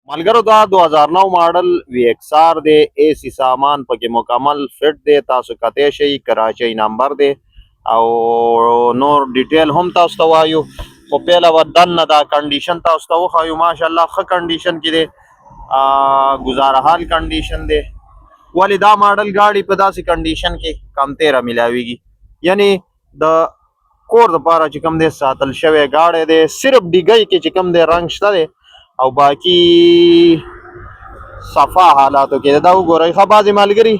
ملګرو دا 2009 ماډل وی ایکس آر دی. اے سی سامان پکې مکمل فټ دی. تاسو کته شي کراچۍ نمبر دی او نور ډیټیل هم تاسو ته وایو. خو پیله ودن دا کنډیشن تاسو ته وښایو. ماشاءالله ښه کنډیشن کې دی، گزاره حال کنډیشن دی. ولې دا ماډل گاډي په داسې کنډیشن کې کم تیره ملاویږي، یعنی د کور دپاره چې کوم دی ساتل شوی گاډی دی. صرف ډیګۍ کې چې کوم دی رنګ شته دی او باقی صفا حالاتو کې دا وګورئ. ښه بعضې ملګري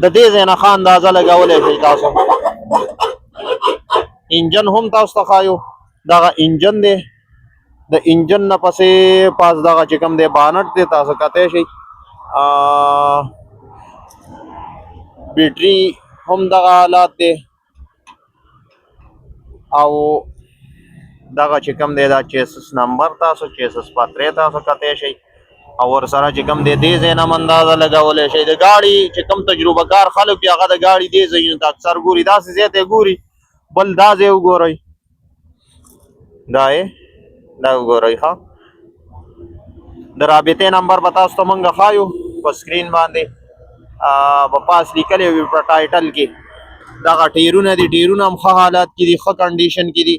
د دې ځای نه ښه اندازه لګولی شئ تاسو. انجن هم تاسو ته ښایو، دغه انجن دی. د انجن نه پسې پاس دغه چې کوم دی بانټ دی، تاسو کتی شئ. بیټري هم دغه حالات دی او دغه چې کوم دی دا چیسس نمبر تاسو چیسس پتری تاسو کتی شئ او ورسره چې کوم دی دې ځای نه هم اندازه لګولی شئ. د ګاډي چې کوم تجربه کار خلک وي هغه د ګاډي دې ځایونو ته اکثر ګوري، داسې ځای ته ګوري. بل دا ځای وګورئ، دا دا وګورئ. ښه د رابطې نمبر به تاسو ته موږ ښایو په سکرین باندې، په پاس لیکلی وي په ټایټل کې. دغه ټیرونه دي، ټیرونه هم ښه حالات کې دي، ښه کنډیشن کې دي.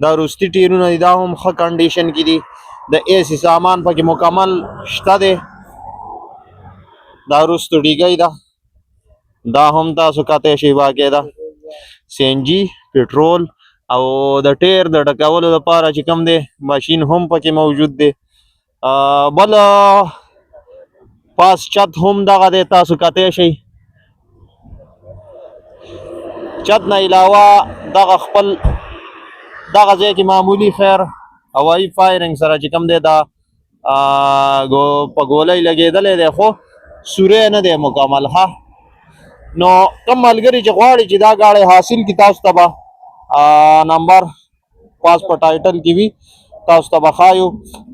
دا روستي ټیرونه دي، دا هم ښه کنډیشن کې دي. د اے سی سامان پکې مکمل شته دی. دا روستو ډیګۍ ده، دا هم تاسو کتی شئ باقاعده. سی این جي پټرول او د ټیر د ډکولو لپاره چې کوم دی ماشین هم پکې موجود دی. بل پاس چت هم دغه دی، تاسو کتی شئ. چت نه علاوه دغه خپل دغه ځای کې معمولي خیر هوایي فایرنګ سره چې کوم دی دا په ګولۍ لګېدلی دی، خو سوری نه دی مکمل. ښه نو کوم ملګري چې غواړي چې دا ګاډی حاصل کړي، تاسو ته به نمبر پاس په ټایټل کې وي، تاسو ته به ښایو.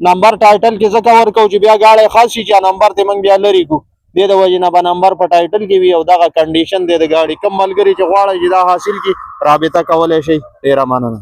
نمبر ټایټل کې ځکه ورکوو چې بیا ګاډی خاص شي چې نمبر ته موږ بیا لرې کړو. دې د وجې نه به نمبر په ټایټل کې وي او دغه کنډیشن دی د ګاډي. کوم ملګري چې غواړي چې دا حاصل کړي رابطه کولی شئ. ډېره مننه.